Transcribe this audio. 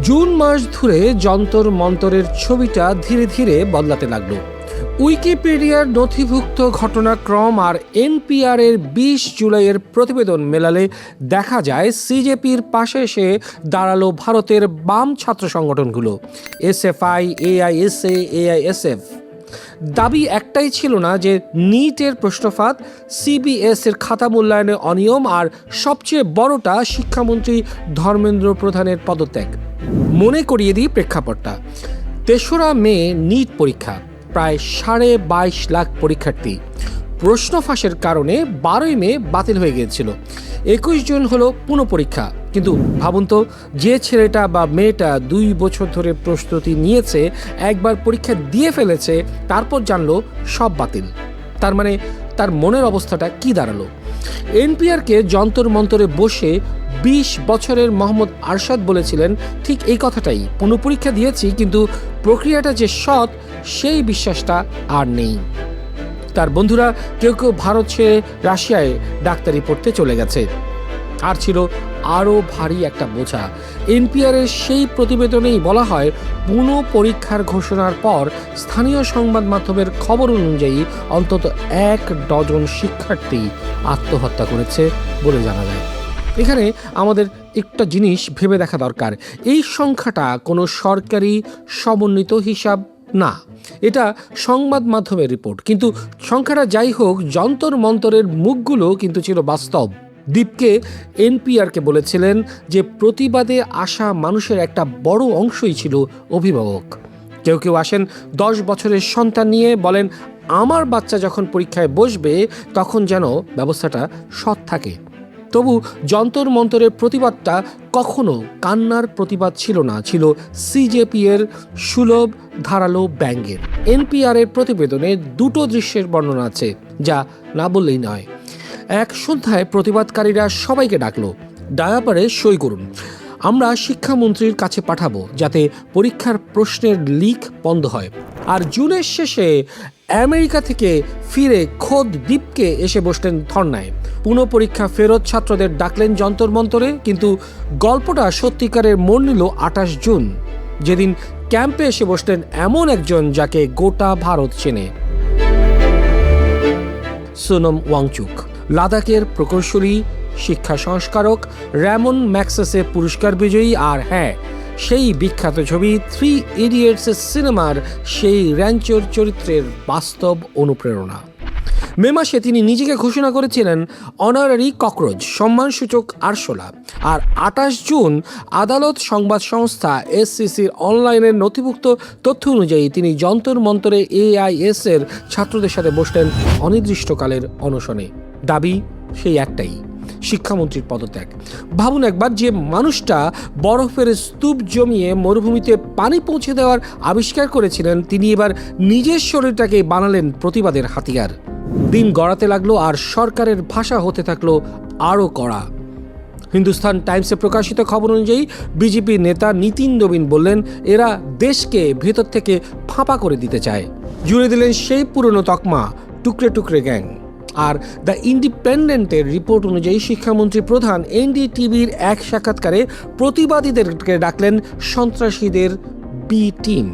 June মাস ধরে যন্তর মন্তরের ছবিটা ধীরে ধীরে বদলাতে লাগলো। উইকিপিডিয়ার নথিভুক্ত ঘটনাক্রম আর এনপিআর এর ২০ জুলাইয়ের প্রতিবেদন মেলালে দেখা যায় সিজেপির পাশে এসে দাঁড়ালো ভারতের বাম ছাত্র সংগঠনগুলো এসএফআই, এআইএসএ, এআইএসএফ। দাবি একটাই ছিল না যে নিটের প্রশ্নফাত, সিবিএস এর খাতা মূল্যায়নে অনিয়ম আর সবচেয়ে বড়টা শিক্ষামন্ত্রী ধর্মেন্দ্র প্রধানের পদত্যাগ। মনে করিয়ে দিই প্রেক্ষাপটটা। ৩রা মে নিট পরীক্ষা, প্রায় 22.5 লাখ পরীক্ষার্থী। প্রশ্ন ফাঁসের কারণে 12ই মে বাতিল হয়ে গিয়েছিল। 21 জুন হলো পুনঃপরীক্ষা। কিন্তু ভাবুন তো, যে ছেলেটা বা মেয়েটা 2 বছর ধরে প্রস্তুতি নিয়েছে, একবার পরীক্ষা দিয়ে ফেলেছে, তারপর জানলো সব বাতিল। তার মানে তার মনের অবস্থাটা কি দাঁড়ালো? এনপিআরকে যন্তর মন্তরে বসে 20 বছরের মোহাম্মদ আরশাদ বলেছিলেন ঠিক এই কথাটাই। পুনঃপরীক্ষা দিয়েছি, কিন্তু প্রক্রিয়াটা যে সৎ সেই বিশ্বাসটা আর নেই। তার বন্ধুরা কেউ কেউ ভারত ছেড়ে রাশিয়ায় ডাক্তারি পড়তে চলে গেছে। আর ছিল আরও ভারী একটা বোঝা। এনপিআরের সেই প্রতিবেদনেই বলা হয়, পুনঃপরীক্ষার ঘোষণার পর স্থানীয় সংবাদ মাধ্যমের খবর অনুযায়ী অন্তত 1 ডজন শিক্ষার্থী আত্মহত্যা করেছে বলে জানা যায়। এখানে আমাদের একটা জিনিস ভেবে দেখা দরকার, এই সংখ্যাটা কোনো সরকারি সমন্বিত হিসাব না, এটা সংবাদ মাধ্যমের রিপোর্ট। কিন্তু সংখ্যাটা যাই হোক, যন্তর মন্তরের মুখগুলো কিন্তু ছিল বাস্তব। দীপকে এনপিআরকে বলেছিলেন যে প্রতিবাদে আসা মানুষের একটা বড় অংশই ছিল অভিভাবক। কেউ কেউ আসেন 10 বছরের সন্তান নিয়ে, বলেন আমার বাচ্চা যখন পরীক্ষায় বসবে তখন যেন ব্যবস্থাটা সৎ থাকে। তবু যন্তর মন্তরের প্রতিবাদটা কখনো কান্নার প্রতিবাদ ছিল না, ছিল সিজেপি এর সুলভ ধারালো ব্যঙ্গের। এনপিআর এর প্রতিবেদনে 2টো দৃশ্যের বর্ণনা আছে, যা না বললেই নয়। এক সন্ধ্যায় প্রতিবাদকারীরা সবাইকে ডাকলো, ডায়াপারে সই করুন, আমরা শিক্ষামন্ত্রীর কাছে পাঠাবো যাতে পরীক্ষার প্রশ্নের লিক বন্ধ হয়। আর জুনের শেষে আমেরিকা থেকে ফিরে খোদ দীপকে এসে বসলেন ধর্নায়। পুনঃপরীক্ষা ফেরত ছাত্রদের ডাকলেন যন্তর মন্তরে। কিন্তু গল্পটা সত্যিকারের মোড় নিল 28 জুন, যেদিন ক্যাম্পে এসে বসলেন এমন একজন যাকে গোটা ভারত চেনে, সোনম ওয়াংচুক। লাদাখের প্রকৌশলী, শিক্ষা সংস্কারক, র্যামন ম্যাগসেসে পুরস্কার বিজয়ী, আর হ্যাঁ, সেই বিখ্যাত ছবি 3 ইডিয়টস সিনেমার সেই র্যাঞ্চোর চরিত্রের বাস্তব অনুপ্রেরণা। মে মাসে তিনি নিজেকে ঘোষণা করেছিলেন অনারারি ককরোচ, সম্মানসূচক আরশোলা। আর 28 জুন আদালত সংবাদ সংস্থা এসসিসির অনলাইনের নথিভুক্ত তথ্য অনুযায়ী তিনি যন্তর মন্তরে এআইএস এর ছাত্রদের সাথে বসলেন অনির্দিষ্টকালের অনশনে। দাবি সেই একটাই, শিক্ষামন্ত্রীর পদত্যাগ। ভাবুন একবার, যে মানুষটা বরফের স্তূপ জমিয়ে মরুভূমিতে পানি পৌঁছে দেওয়ার আবিষ্কার করেছিলেন, তিনি এবার নিজের শরীরটাকে বানালেন প্রতিবাদের হাতিয়ার। দিন গড়াতে লাগলো আর সরকারের ভাষা হতে থাকলো আরও কড়া। হিন্দুস্তান টাইমসে প্রকাশিত খবর অনুযায়ী বিজেপি নেতা নিতিন নবীন বললেন, এরা দেশকে ভেতর থেকে ফাঁপা করে দিতে চায়। জুড়ে দিলেন সেই পুরনো তকমা, টুকরে টুকরে গ্যাং। আর দ্য ইন্ডিপেন্ডেন্টের রিপোর্ট অনুযায়ী শিক্ষামন্ত্রী প্রধান এনডিটিভির এক সাক্ষাৎকারে প্রতিবাদীদেরকে ডাকলেন সন্ত্রাসীদের বি টিম।